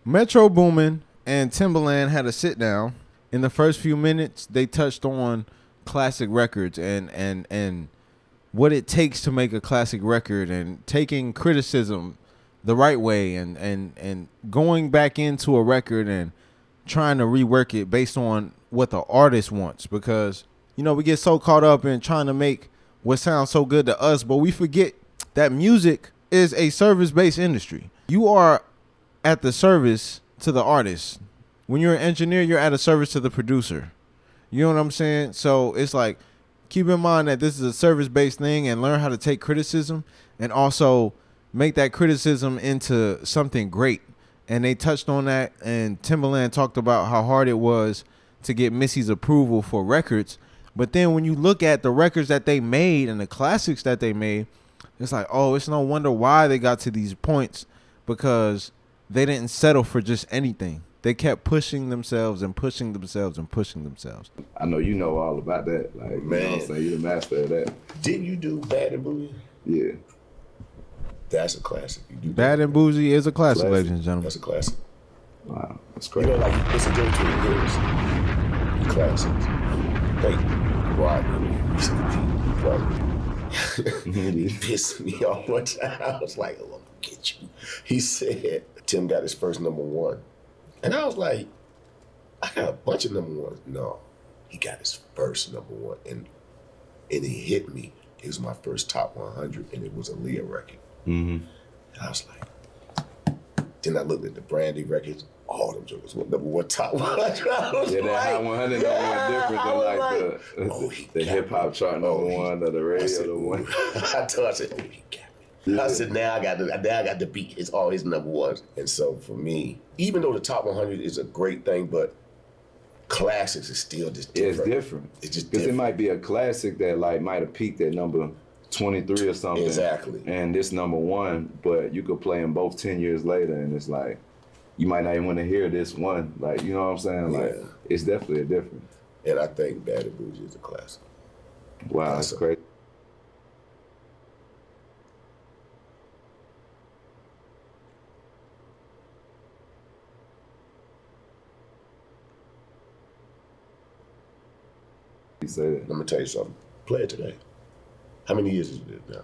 Metro Boomin and Timbaland had a sit down. In the first few minutes, they touched on classic records and what it takes to make a classic record and taking criticism the right way and going back into a record and trying to rework it based on what the artist wants, because we get so caught up in trying to make what sounds so good to us, but we forget that music is a service-based industry. You are at the service to the artist. When you're an engineer, you're at a service to the producer. You know what I'm saying? So it's like, keep in mind that this is a service-based thing, and learn how to take criticism and also make that criticism into something great. And they touched on that, and Timbaland talked about how hard it was to get Missy's approval for records. But then when you look at the records that they made and the classics that they made, it's like, oh, it's no wonder why they got to these points, because they didn't settle for just anything. They kept pushing themselves and pushing themselves and pushing themselves. I know you know all about that. Like, man, you know what I'm saying? You're the master of that. Didn't you do Bad and Bougie? Yeah. That's a classic. You do Bad and Bougie is a classic, ladies and gentlemen. That's a classic. Wow, that's crazy. You know, like, it's a go to the classics. Like, Rodney, he pissed me off one time. I was like, oh, I'm gonna get you. He said, Tim got his first #1. And I was like, I got a bunch of #1s. No, he got his first #1. And it hit me. It was my first top 100, and it was a Leah record. Mm-hmm. And I was like, then I looked at the Brandy records. All them jokers went #1 top 100. Yeah, that Hot 100 different than like the hip hop chart #1 or the radio one. I told him, I said, oh, he got me. Yeah. I said, now I got to beat all his #1s. And so for me, even though the top 100 is a great thing, but classics is still just different. It's different. It's just because different. it might be a classic that like might have peaked at number 23 or something. Exactly. And this #1, but you could play them both 10 years later, and it's like, you might not even want to hear this one. Like, you know what I'm saying? Like, it's definitely a difference. And I think Bad and Bougie is a classic. Wow, that's crazy. You say that. Let me tell you something. Play it today. How many years is it now?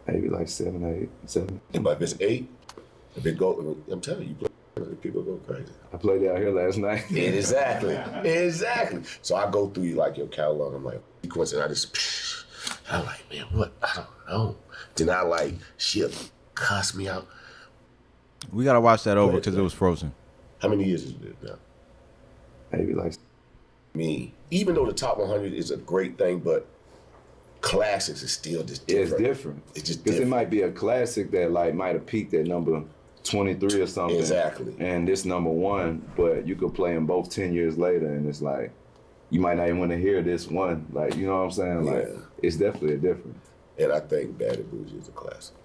Maybe like 7, 8, 7. And if it's 8, if it go, I'm telling you, people go crazy. I played out here last night. Yeah, exactly. Exactly. So I go through like your catalog. I'm like, sequence, and I'm like, man, what? I don't know. Then I like, she'll cuss me out. We gotta watch that over because it was frozen. How many years is it now? Maybe like me. Even though the top 100 is a great thing, but classics is still just different. It's different. It's just because different. it might be a classic that like might have peaked at number 23 or something. Exactly. And this #1, but you could play them both 10 years later, and it's like, you might not even want to hear this one. Like, you know what I'm saying? Like, it's definitely a difference. And I think Bad and Bougie is a classic.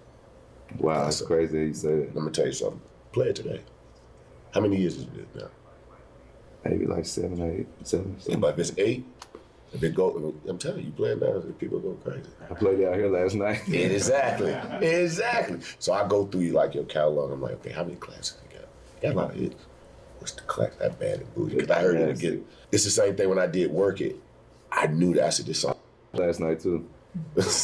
Wow, that's crazy that you say that. Let me tell you something. Play it today. How many years is it now? Maybe like 7, 8, 7. And if it's 8, if it go, I'm telling you, play it now, people go crazy. I played out here last night. Yeah, exactly. Exactly. So I go through like your catalog. I'm like, okay, how many classics you got? Got a lot of hits. What's the classic? That Bad and Bougie. Because I heard it again. It's the same thing when I did Work It. I knew that. I said, this song. Last night too.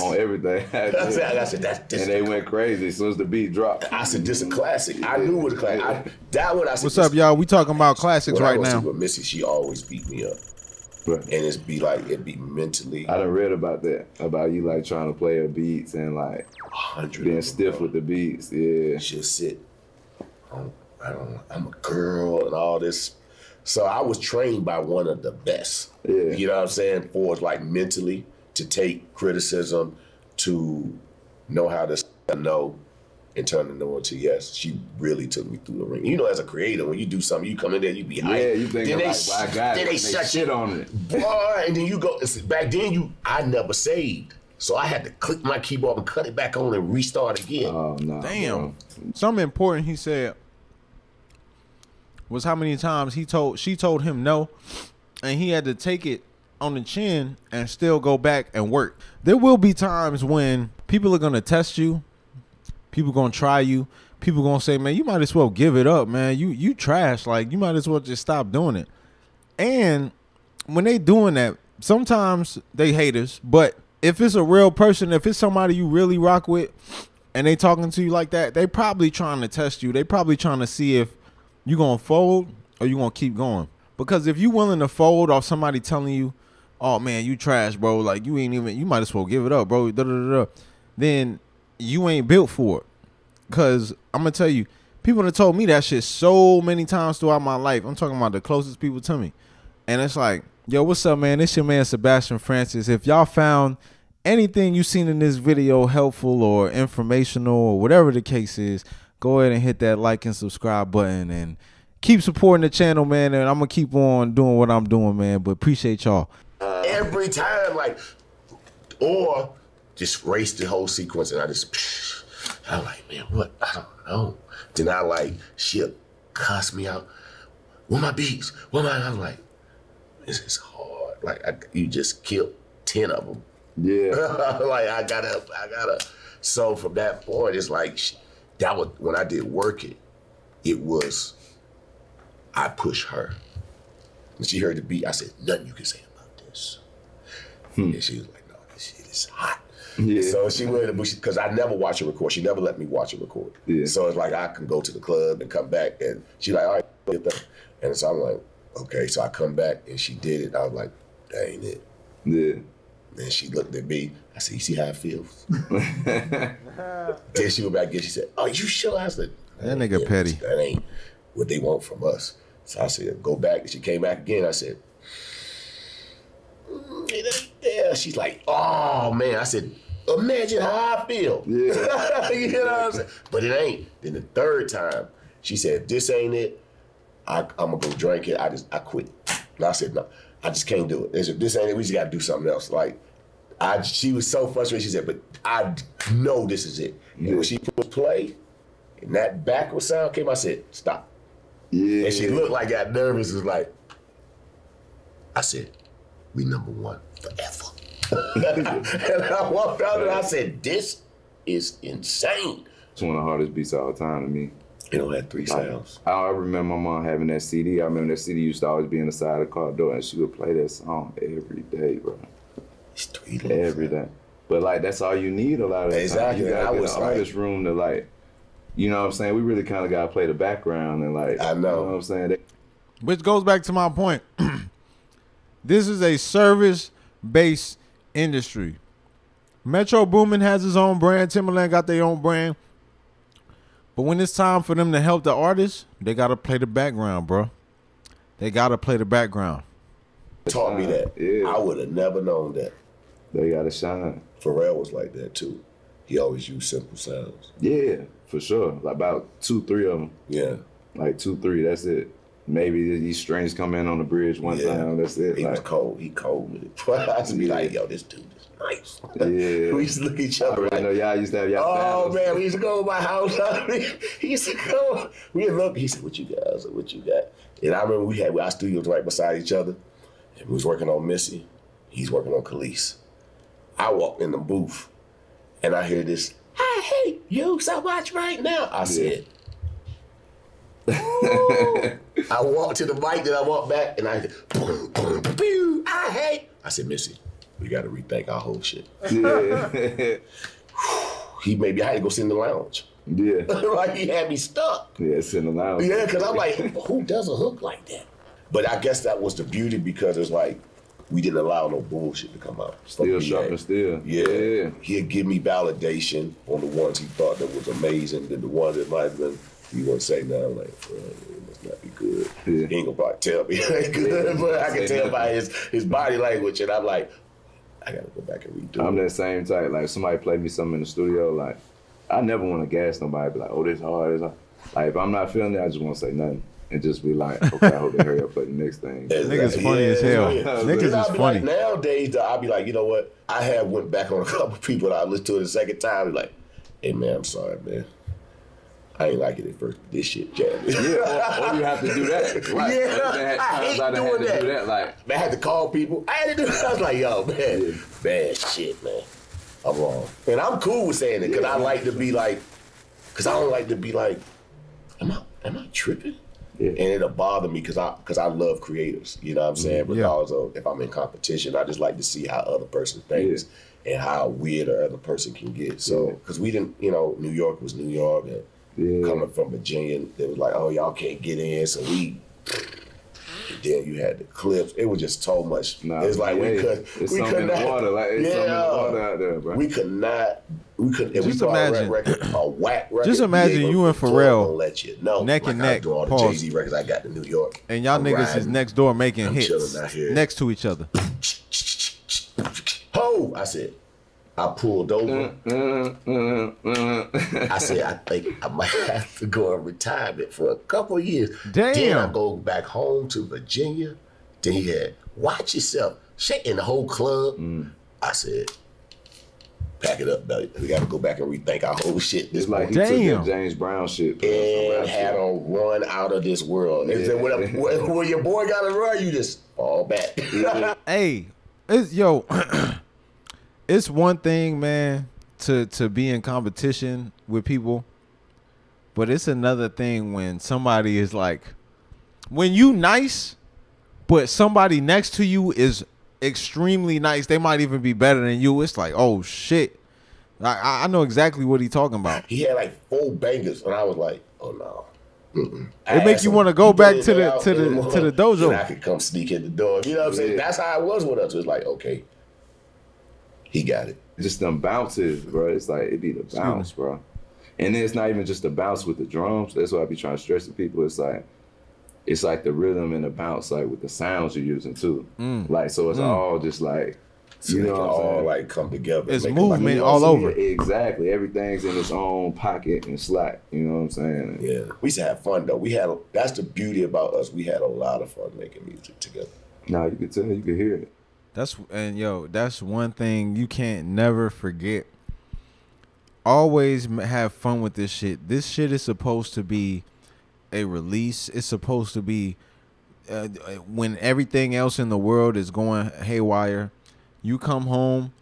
On everything. I said, that's and they went crazy as soon as the beat dropped. I said, this is a classic. I knew it was a classic. That one I said, what's up, y'all? We talking about classics right now. With Missy, she always beat me up. Right. And it'd be mentally. I done read about that, about you like trying to play her beats and like being stiff with the beats. Yeah. She'll sit. I'm a girl and all this. So I was trained by one of the best. Yeah. You know what I'm saying? For like mentally to take criticism, to know how to say no and turn the no into yes. She really took me through the ring. You know, as a creator, when you do something, you come in there, you be hyped. Yeah, you think then like, well, I got it. They shut shit on it. Boy, and then you go, back then I never saved. So I had to click my keyboard and cut it back on and restart again. Oh, no. Damn. Bro. Something important he said was how many times she told him no, and he had to take it on the chin and still go back and work. There will be times when people are gonna test you, people gonna try you, people gonna say, man, you might as well give it up, man. You trash. Like, you might as well just stop doing it. And when they doing that, sometimes they haters, but if it's a real person, if it's somebody you really rock with and they talking to you like that, they probably trying to test you. They probably trying to see if you gonna fold or you gonna keep going. Because if you willing to fold off somebody telling you, oh man, you trash, bro, like you might as well give it up, bro, then you ain't built for it. Cause I'm gonna tell you, people have told me that shit so many times throughout my life. I'm talking about the closest people to me. And it's like, yo, what's up, man? It's your man, Sebastian Francis. If y'all found anything you seen in this video helpful or informational or whatever the case is, go ahead and hit that like and subscribe button and keep supporting the channel, man. And I'm going to keep on doing what I'm doing, man. But appreciate y'all. Every time, like, or just race the whole sequence. And I'm like, man, what? I don't know. Then I like, she'll cuss me out. Where my beats? I'm like, this is hard. Like, you just killed 10 of them. Yeah. Like, I gotta. So from that point, it's like, that was, when I did Work It, it was, I pushed her. When she heard the beat, I said, nothing you can say about this. And she was like, no, this shit is hot. Yeah. So she went, because I never watch her record. She never let me watch her record. Yeah. So it's like, I can go to the club and come back, and she's like, all right, get that. And so I'm like, okay. So I come back, and she did it. I was like, that ain't it. Yeah. Then she looked at me. I said, you see how it feels? Then she went back again. She said, oh, you sure? I said, that nigga petty. That ain't what they want from us. So I said, go back. And she came back again. I said, it ain't there. She's like, oh, man. I said, imagine how I feel. Yeah. You know what I'm saying? But it ain't. Then the third time, she said, this ain't it. I'm going to go drink it. I quit. And I said, no, I just can't do it. This ain't it. We just got to do something else. Like, she was so frustrated. She said, but I know this is it. Yeah. And when she put play, and that backward sound came, I said, stop. Yeah. And she looked like got nervous. Was like, I said, we #1 forever. And I walked out and I said, this is insane. It's one of the hardest beats of all time to me. It don't have 3 sounds. I remember my mom having that CD. I remember that CD used to always be in the side of the car door, and she would play that song every day, bro. It's 3 every day. But like, that's all you need a lot of the exactly. time. You gotta get an artist room to like, you know what I'm saying? We really kind of gotta play the background and like, I know. You know what I'm saying? Which goes back to my point. This is a service-based industry. Metro Boomin has his own brand. Timbaland got their own brand. But when it's time for them to help the artist, they got to play the background, bro. They got to play the background. Taught me that. Yeah. I would have never known that. They got to shine. Pharrell was like that, too. He always used simple sounds. Yeah, for sure. Like about 2, 3 of them. Yeah. Like 2, 3, that's it. Maybe these strings come in on the bridge one time, that's it. He was cold. He cold with it. I used to be like, yo, this dude is nice. Yeah. We used to look at each other. I know y'all used to have y'all battles. Man, we used to go to my house. He used to go. We would look. He said, what you got? I said, what you got? And I remember we had our studios right beside each other. And we was working on Missy. He's working on Khalees. I walked in the booth and I hear this, I hate you so much right now. I said, I walked to the mic, then I walked back, and I boom, boom, boom, I hate. I said, Missy, we got to rethink our whole shit. Yeah. He made me, I had to go sit in the lounge. Yeah. Like, he had me stuck. Yeah, sit in the lounge. Yeah, because I'm like, who does a hook like that? But I guess that was the beauty, because it's like, we didn't allow no bullshit to come out. Still sharp and still. Yeah. He'd give me validation on the ones he thought that was amazing, then the ones that might have been, he wouldn't say nothing, like, it must not be good. Yeah. He ain't gonna probably tell me it ain't good, but I can tell by his body language, and I'm like, I gotta go back and redo it. I'm that same type. Like, somebody play me something in the studio, like, I never want to gas nobody, be like, oh, this hard, this hard. Like, if I'm not feeling it, I just want to say nothing. And just be like, okay, I hope they hurry up, play the next thing. Niggas funny as hell. Niggas is funny. Like, nowadays, I'll be like, you know what? I have went back on a couple people that I listened to it the second time. Like, hey, man, I'm sorry, man. I ain't like it at first. This shit, Jab. Yeah, or you have to do that. Right. Yeah, I hate doing that. Like, I had to call people. I had to do that. I was like, yo, man, bad shit, man. I'm wrong. And I'm cool with saying it, because I like to be like, Cause I don't like to be like, am I tripping? Yeah. And it'll bother me because I love creators. You know what I'm saying? Regardless of if I'm in competition, I just like to see how other person thinks and how weird the other person can get. So, because we didn't, you know, New York was New York, and coming from Virginia, it was like, oh, y'all can't get in, so we. Then you had the clips. It was just so much. It's like we could not. Water, like it's something in the water out there, bro. We could not. We could. If Just we brought imagine. a record, a whack record. Just imagine you and Pharrell let you know, neck and like neck. I do all the Pause. Jay-Z records I got in New York. And y'all niggas is next door making hits chilling out here. next to each other. Ho! I said. I pulled over. I said, I think I might have to go in retirement for a couple of years. Damn. Then I go back home to Virginia. Then he had, watch yourself. Shaking the whole club. I said, pack it up, buddy. We got to go back and rethink our whole shit. It's like he took that James Brown shit. And had a run out of this world. They said, when your boy got to run, you just fall back. Hey, it's one thing, man, to be in competition with people, but it's another thing when somebody is like, when you nice, but somebody next to you is extremely nice. They might even be better than you. It's like, oh shit, I know exactly what he's talking about. He had like 4 bangers, and I was like, oh no. It make you want to go back to the dojo. And I could come sneak in the door. You know what I'm saying? That's how it was with us. It was like, okay. He got it. Just them bounces, bro. It's like, it be the bounce, bro. And then it's not even just the bounce with the drums. That's what I be trying to stress to people. It's like the rhythm and the bounce, like with the sounds you're using too. Like, so it's all just like, so you know, all like come together. It's movement all over. Exactly. Everything's in its own pocket and slot. You know what I'm saying? Yeah. We used to have fun though. That's the beauty about us. We had a lot of fun making music together. Nah, you can tell, you can hear it. That's one thing you can't never forget. Always have fun with this shit. This shit is supposed to be a release. It's supposed to be when everything else in the world is going haywire. You come home,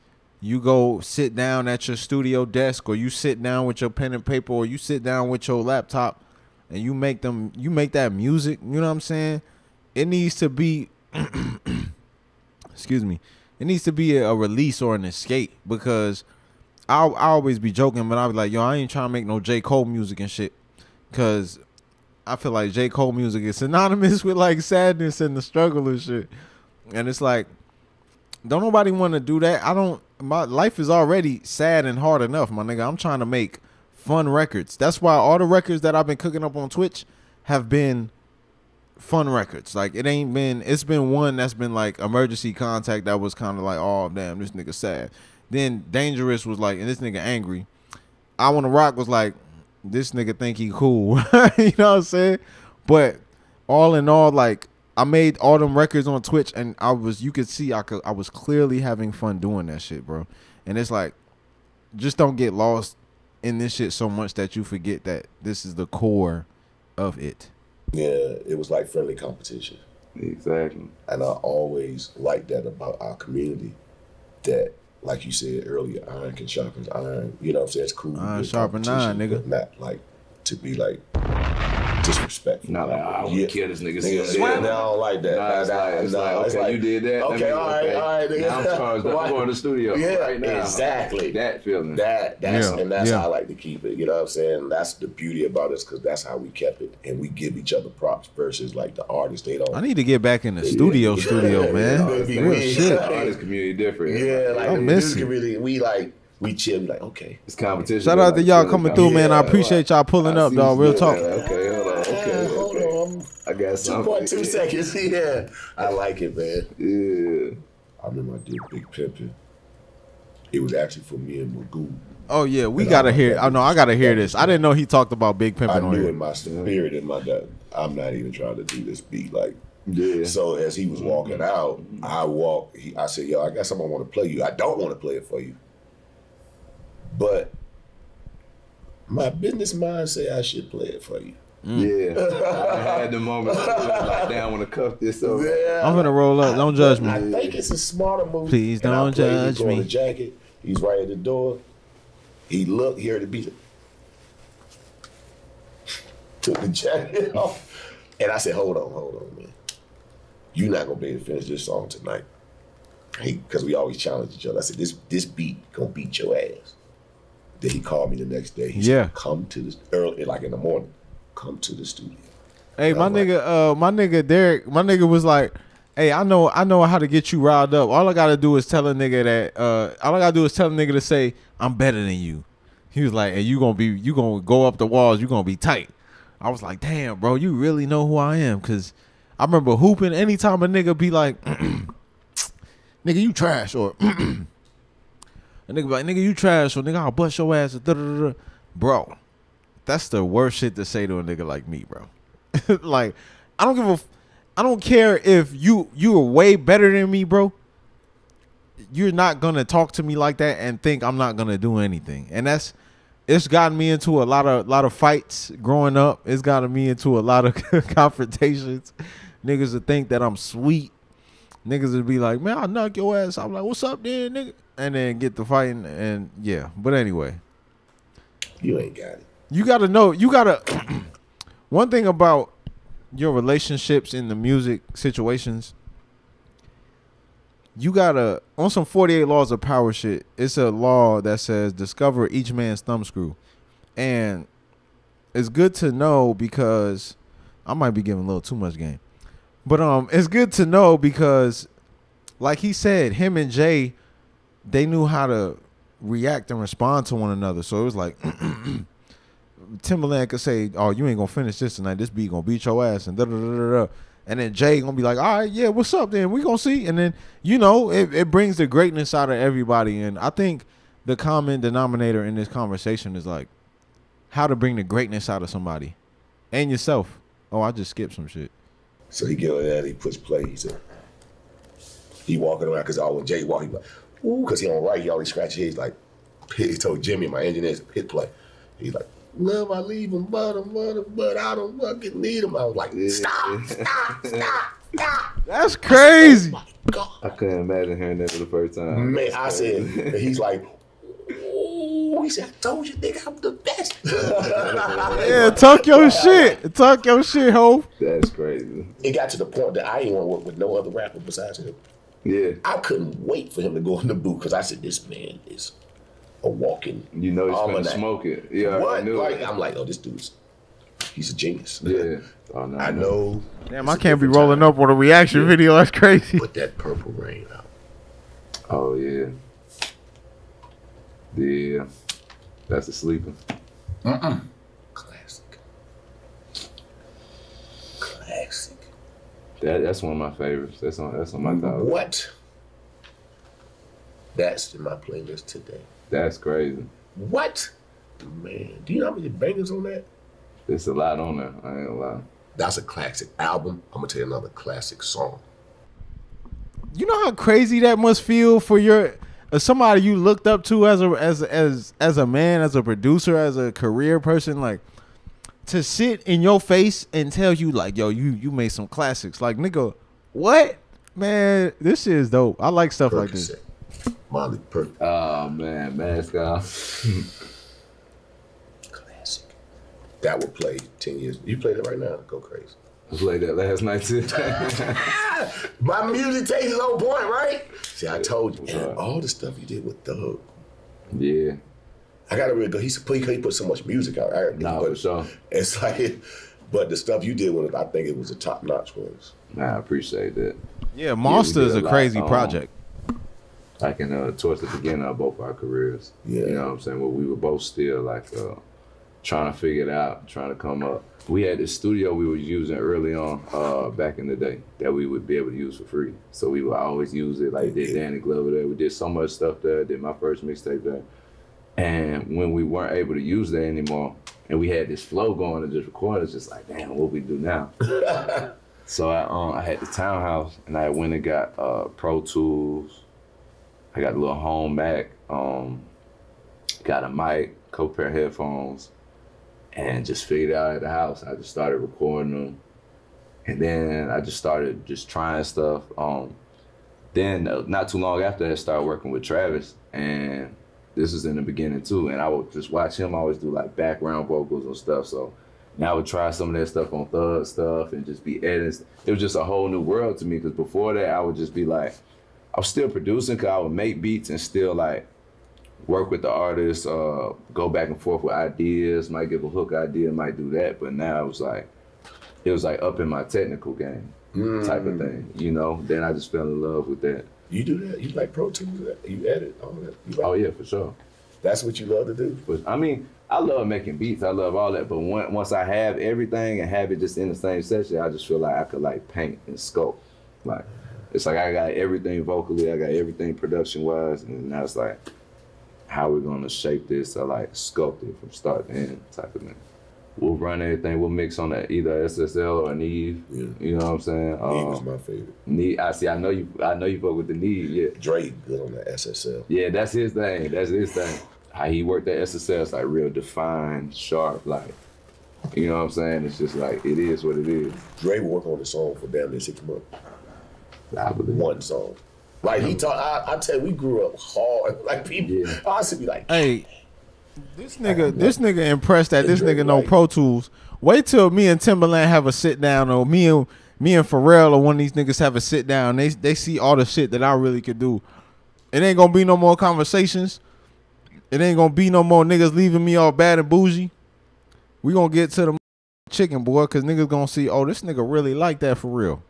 you go sit down at your studio desk, or you sit down with your pen and paper, or you sit down with your laptop, and you make that music. You know what I'm saying? It needs to be excuse me, it needs to be a release or an escape, because I'll always be joking, but I'll be like, yo, I ain't trying to make no J. Cole music and shit, because I feel like J. Cole music is synonymous with like sadness and the struggle and shit. And it's like, don't nobody want to do that. My life is already sad and hard enough, my nigga. I'm trying to make fun records. That's why all the records that I've been cooking up on Twitch have been fun records. Like, it's been one that's been like Emergency Contact that was kind of like, oh damn, this nigga sad. Then Dangerous was like, and this nigga angry. I Wanna Rock was like, this nigga think he cool. You know what I'm saying? But all in all, like, I made all them records on Twitch, and you could see I was clearly having fun doing that shit, bro. And it's like, just don't get lost in this shit so much that you forget that this is the core of it. Yeah, it was like friendly competition. Exactly. And I always liked that about our community, that, like you said earlier, iron can sharpen iron. You know what I'm saying? It's cool. Iron sharpen iron, nigga. Not like to be like disrespectful. Not like, I want to kill this nigga. I don't like that. Nah, it's like, okay, you did that. Okay, all right, nigga. Now I'm charged up going to the studio right now. Exactly. That feeling. That's how I like to keep it. You know what I'm saying? That's the beauty about us, because that's how we kept it, and we give each other props versus like the artists. They don't. I need to get back in the studio, man. Real shit. Artist community different. Yeah, like I the miss music it. community, we chill, like, okay. It's competition. Shout out to y'all coming through, man. I appreciate y'all pulling up, dog. Real talk. Okay, hold on. Okay. I got something. 2.2 seconds. Yeah, I like it, man. Yeah. I remember I did Big Pimpin'. It was actually for me and Magoo. Oh yeah, we gotta hear. I know I gotta hear this. I didn't know he talked about Big Pimpin' I on knew here. in my spirit, in my gut, I'm not even trying to do this beat. Like, Yeah. so as he was walking out, I said, yo, I got something I want to play you. I don't want to play it for you, but my business mind say I should play it for you. Yeah. I had the moment like, damn, I want to cuff this over. Yeah. I'm gonna roll up. Don't judge me. I think it's a smarter move. Please And I don't played judge the me. jacket. He's right at the door. He looked, he heard the beat. took the jacket off. And I said, hold on, man. You're not gonna be able to finish this song tonight. Because we always challenge each other. I said, this beat gonna beat your ass. Then he called me the next day. He said, come to this early, like in the morning, come to the studio. Hey, my nigga Derek, my nigga was like, hey, I know how to get you riled up. All I gotta do is tell a nigga to say, I'm better than you. He was like, and you gonna go up the walls, you gonna be tight. I was like, damn, bro, you really know who I am. Cause I remember hooping anytime a nigga be like, nigga, you trash, or a nigga be like, nigga, you trash, or nigga, I'll bust your ass. Bro, that's the worst shit to say to a nigga like me, bro. Like, I don't care if you are way better than me, bro. You're not gonna talk to me like that and think I'm not gonna do anything. And it's gotten me into a lot of fights growing up. It's gotten me into a lot of confrontations. Niggas would think that I'm sweet. Niggas would be like, man, I'll knock your ass. I'm like, what's up then, nigga? And then get the fighting, and yeah. But anyway, you ain't got it. You gotta know. One thing about your relationships in the music situations, you gotta, on some 48 laws of power shit, it's a law that says discover each man's thumbscrew. And it's good to know, because I might be giving a little too much game. But it's good to know because, like he said, him and Jay, they knew how to react and respond to one another. So it was like Timbaland could say, oh, you ain't gonna finish this tonight. This beat gonna beat your ass, and da da da da da. And then Jay gonna be like, all right, yeah, what's up then? We gonna see. And then, you know, it brings the greatness out of everybody. And I think the common denominator in this conversation is like how to bring the greatness out of somebody and yourself. Oh, I just skipped some shit. So he get on that, he puts play. He said, he walking around, because when Jay walk, he like, ooh, because he don't write, he always scratch his head. He's like, he told Jimmy, my engineer, hit play. He's like, love, I leave him, but I don't fucking need him. I was like, stop. That's crazy. Oh my God. I couldn't imagine hearing that for the first time. Man, I said, he's like, ooh, he said, I told you, nigga, I'm the best. Yeah, talk your shit. Talk your shit, ho. That's crazy. It got to the point that I didn't want to work with no other rapper besides him. Yeah. I couldn't wait for him to go in the booth, because I said, this man is a walking You know he's gonna smoke it. Yeah, what? I knew Like, it. I'm like, oh, this dude's, he's a genius. Yeah. Oh, no, I know. Damn, I can't be rolling up on a reaction video. That's crazy. Put that Purple Rain out. Oh, yeah. Yeah. That's a sleeper. Classic. Classic. That's one of my favorites. That's on my top. What? That's in my playlist today. That's crazy. What? Man, do you know how many bangers on that? There's a lot on there. I ain't gonna lie. That's a classic album. I'm gonna tell you another classic song. You know how crazy that must feel for your somebody you looked up to as a man, as a producer, as a career person, like to sit in your face and tell you like, yo, you made some classics. Like, nigga, what? Man, this shit is dope. I like stuff like this. Molly Perk. Oh man, Mask Off. Classic. That would play 10 years. You played it right now, go crazy. I played that last night too. My music taste is on point, right? See, I told you. Right. All the stuff you did with Thug. Yeah. I gotta really go. He put so much music out. For sure. It's like, but the stuff you did with it, I think it was a top notch ones. Nah, I appreciate that. Yeah, Monster is a crazy project. Like towards the beginning of both our careers. Yeah. You know what I'm saying? Where we were both still like trying to figure it out, trying to come up. We had this studio we were using early on back in the day that we would be able to use for free. So we would always use it. Like did Danny Glover there. We did so much stuff there. Did my first mixtape there. And when we weren't able to use that anymore, and we had this flow going and just recording, it's just like, damn, what we do now? So I had the townhouse, and I went and got Pro Tools. I got a little home Mac, got a mic, couple pair of headphones, and just figured it out at the house. I just started recording them. And then I just started just trying stuff. Then not too long after that, I started working with Travis, and this was in the beginning too. And I would just watch him always do like background vocals and stuff. So And I would try some of that stuff on Thug stuff and just be editing. It was just a whole new world to me because before that I would just be like, I was still producing because I would make beats and still like work with the artist, go back and forth with ideas, might give a hook idea, might do that. But now it was like up in my technical game type of thing, you know? Then I just fell in love with that. You do that? You like Pro Tools? You edit all that? You like, oh yeah, for sure. That's what you love to do? But I mean, I love making beats, I love all that, but once I have everything and have it just in the same session, I just feel like I could like paint and sculpt. Like, it's like I got everything vocally, I got everything production-wise, and now it's like, how we're gonna shape this or like sculpt it from start to end type of thing. We'll run everything, we'll mix on that either SSL or Neve. Yeah. You know what I'm saying? Neve is my favorite. Neve, I know you fuck with the Neve, yeah. Dre good on the SSL. Yeah, that's his thing. That's his thing. How he worked that SSL is like real defined, sharp, like, you know what I'm saying? It's just like, it is what it is. Dre worked on the song for damn near 6 months. I believe. One song. Like he taught, I tell you, we grew up hard. Like people, I used to be like, hey, this nigga impressed that this nigga know Pro Tools. Wait till me and Timbaland have a sit down, or me and Pharrell or one of these niggas have a sit down. They see all the shit that I really could do. It ain't gonna be no more conversations. It ain't gonna be no more niggas leaving me all bad and bougie. We gonna get to the chicken, boy, cause niggas gonna see, oh, this nigga really like that for real.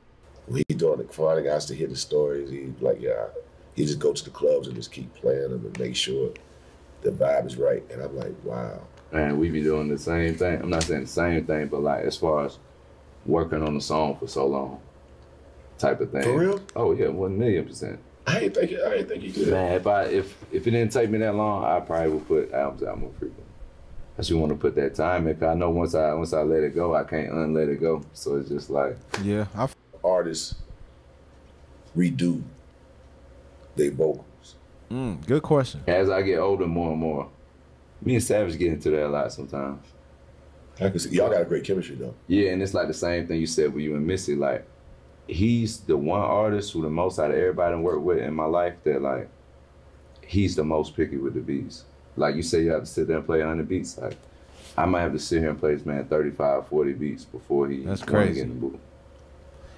We doing it for the guys to hear the stories. He like, yeah, he just go to the clubs and just keep playing them and make sure the vibe is right. And I'm like, wow. Man, we be doing the same thing. I'm not saying the same thing, but like as far as working on the song for so long, type of thing. For real? Oh yeah, 1,000,000%. I ain't think you did. Man, if it didn't take me that long, I probably would put albums out more frequently. I just want to put that time in, 'cause I know once I let it go, I can't unlet it go. So it's just like, yeah, artists redo their vocals. Good question. As I get older, more and more, me and Savage get into that a lot sometimes. I can see y'all got a great chemistry though. Yeah, and it's like the same thing you said with you and Missy. Like, he's the one artist who the most out of everybody I worked with in my life that like, he's the most picky with the beats. Like you say, you have to sit there and play 100 beats. Like, I might have to sit here and play this man 35, 40 beats before he That's crazy. Get in the booth.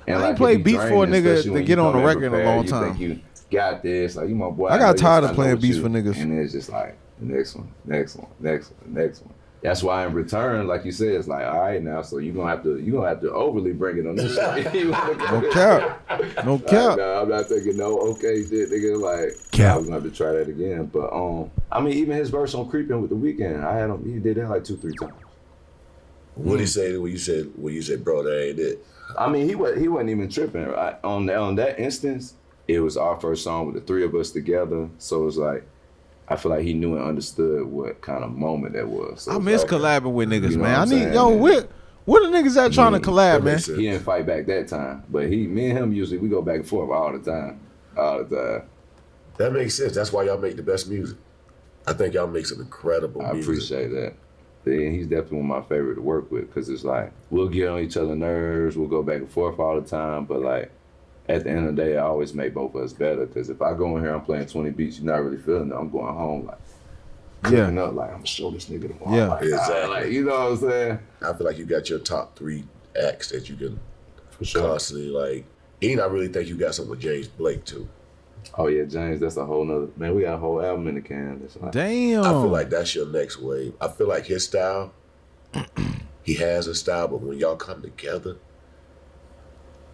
And I ain't played beats for a nigga to get on the record in a long time. You think you got this, like you my boy. I got tired of playing beats for niggas. And it's just like, the next one, next one, next one, next one. That's why in return, like you said, it's like, all right now, so you're gonna have to overly bring it on this shit. No cap. No cap. No, I'm not thinking no okay shit, nigga. Like, cap. I was gonna have to try that again. But I mean, even his verse on Creepin' with The Weeknd, I had him. He did that like 2-3 times. What did he say when you said, bro, that ain't it? I mean, he wasn't even tripping. Right? On that instance, it was our first song with the three of us together. So it was like, I feel like he knew and understood what kind of moment that was. So I miss collabing with niggas, you know man. I need, where the niggas at trying to collab, man? He didn't fight back that time, but me and him usually we go back and forth all the time. That makes sense. That's why y'all make the best music. I think y'all make some incredible music. I appreciate that. And he's definitely one of my favorite to work with because it's like, we'll get on each other's nerves, we'll go back and forth all the time, but like, at the end of the day, I always make both of us better because if I go in here, I'm playing 20 beats, you're not really feeling it, I'm going home like, cooking up, like, I'm gonna show this nigga tomorrow. Yeah, like, exactly. Like, you know what I'm saying? I feel like you got your top 3 acts that you can constantly like, and I really think you got something with James Blake too. Oh yeah, James, that's a whole nother, man, we got a whole album in the can. Like, damn. I feel like that's your next wave. I feel like his style, he has a style, but when y'all come together,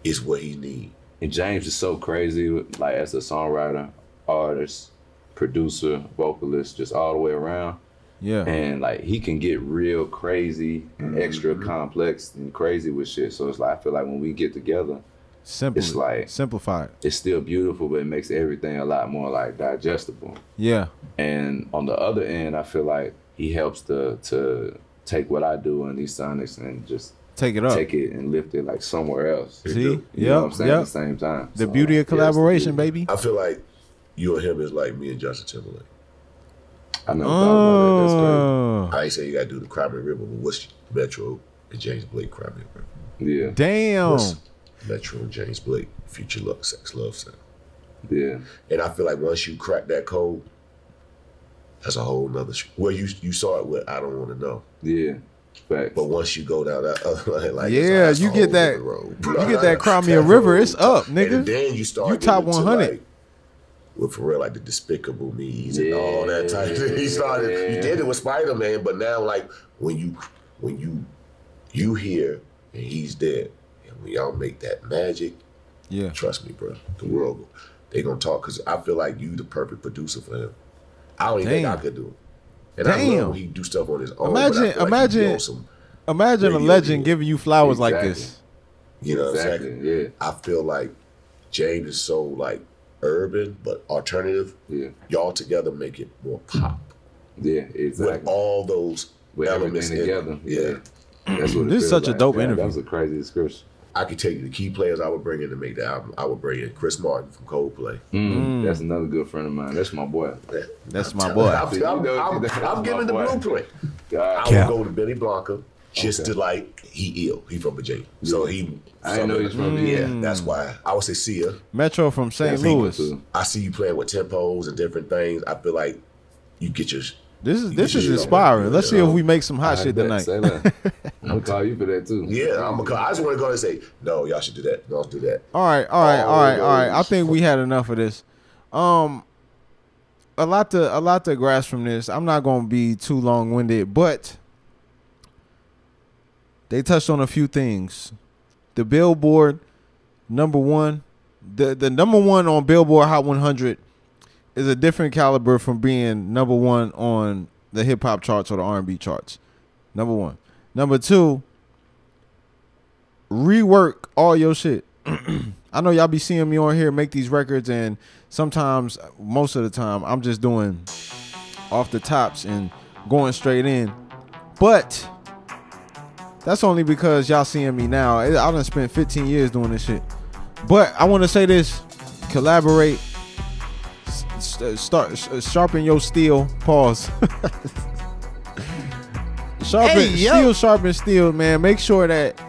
it's what he needs. And James is so crazy, like as a songwriter, artist, producer, vocalist, just all the way around. Yeah. And like he can get real crazy and extra complex and crazy with shit. So it's like, I feel like when we get together, it's like simplified. It's still beautiful, but it makes everything a lot more like digestible. Yeah. And on the other end, I feel like he helps to take what I do in these sonics and just take it and lift it like somewhere else. See? You know what I'm saying? At the same time. The beauty of collaboration, baby. I feel like you and him is like me and Justin Timberlake. I never thought about that. That's crazy. I ain't saying you gotta do the Crime and River, but what's Metro and James Blake Crime and River? Yeah. Damn. What's Metro and James Blake Future Love Sex Love Sound? Yeah. And I feel like once you crack that code, that's a whole nother well, you saw it with I Don't Want to Know. Yeah. Facts. But once you go down that, like yeah, it's a you whole get that. different road. You get that Cry Me a River. It's up, nigga. And then you start. You top 100. Like, with for real, like the Despicable Me's and all that type of thing. He started. You did it with Spider-Man, but now like when you hear and he's dead, and when y'all make that magic, yeah, trust me, bro, the world they gonna talk because I feel like you the perfect producer for him. I don't even think I could do it. And I love when he do stuff on his own. Imagine a legend giving you flowers like this. You know exactly. Yeah. I feel like James is so like urban but alternative. Yeah. Y'all together make it more pop. Yeah, exactly. With all those elements together. Yeah. That's what this is such a dope interview. That was a crazy description. I could tell you the key players I would bring in to make the album. I would bring in Chris Martin from Coldplay. That's another good friend of mine. That's my boy. That's my boy. I'm giving the blueprint. I would go to Benny Blanca just to like, he ill. He from Virginia. So he... I didn't know he's from Virginia. Yeah, that's why. I would say Sia. Metro from St. Louis. I see you playing with tempos and different things. I feel like you get your... This is inspiring. Let's see if we make some hot shit tonight. I'm gonna call you for that too. Yeah, I'm gonna call. I just want to go and say, no, y'all should do that. Don't do that. All right. I think we had enough of this. A lot to grasp from this. I'm not gonna be too long-winded, but they touched on a few things. The Billboard #1, the #1 on Billboard Hot 100 is a different caliber from being #1 on the hip hop charts or the R&B charts. #1. #2, rework all your shit. I know y'all be seeing me on here make these records, and sometimes, most of the time, I'm just doing off the tops and going straight in. But that's only because y'all seeing me now. I done spent 15 years doing this shit. But I want to say this: collaborate. Sharpen your steel. Pause. Sharpen steel, man. Make sure that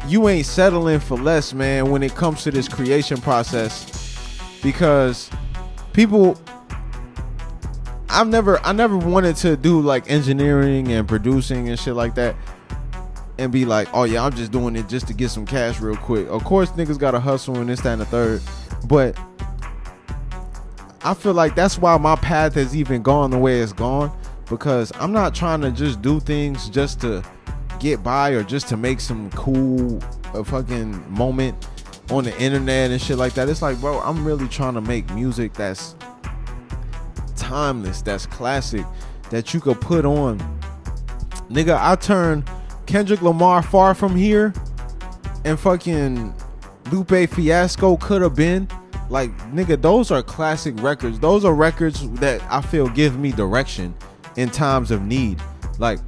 you ain't settling for less, man, when it comes to this creation process, because people, I never wanted to do like engineering and producing and shit like that and be like, oh yeah, I'm just doing it just to get some cash real quick. Of course niggas gotta hustle and this, that, and the third, but I feel like that's why my path has even gone the way it's gone, because I'm not trying to just do things just to get by or just to make some cool fucking moment on the internet and shit like that. It's like, bro, I'm really trying to make music that's timeless, that's classic, that you could put on. Nigga, I turned Kendrick Lamar Far From Here and fucking Lupe Fiasco Could Have Been. Like, nigga, those are classic records. Those are records that I feel give me direction in times of need. Like,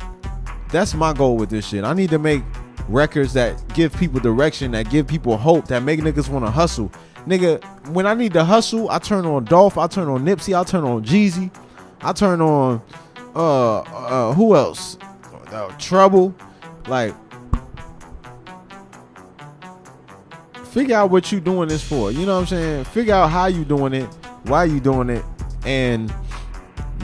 that's my goal with this shit. I need to make records that give people direction, that give people hope, that make niggas want to hustle. Nigga, when I need to hustle, I turn on Dolph, I turn on Nipsey, I turn on Jeezy, I turn on who else? Trouble. Like, figure out what you doing this for. You know what I'm saying? Figure out how you doing it, why you doing it, and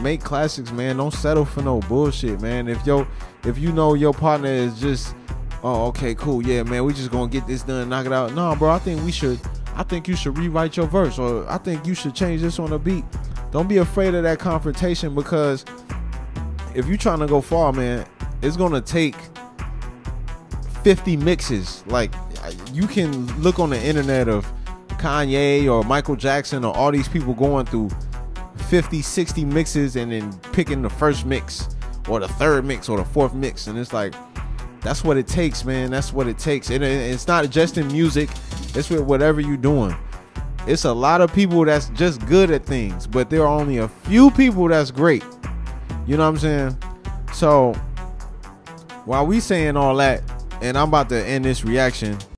make classics, man. Don't settle for no bullshit, man. If you know your partner is just, oh, okay, cool, yeah, man, we just gonna get this done, knock it out. No, bro, I think you should rewrite your verse, or I think you should change this on the beat. Don't be afraid of that confrontation, because if you're trying to go far, man, it's gonna take 50 mixes. Like, you can look on the internet of Kanye or Michael Jackson or all these people going through 50, 60 mixes and then picking the first mix or the third mix or the fourth mix, and it's like, that's what it takes, man. That's what it takes. It's not just in music, it's with whatever you're doing. It's a lot of people that's just good at things, but there are only a few people that's great. You know what I'm saying? So while we saying all that, and I'm about to end this reaction,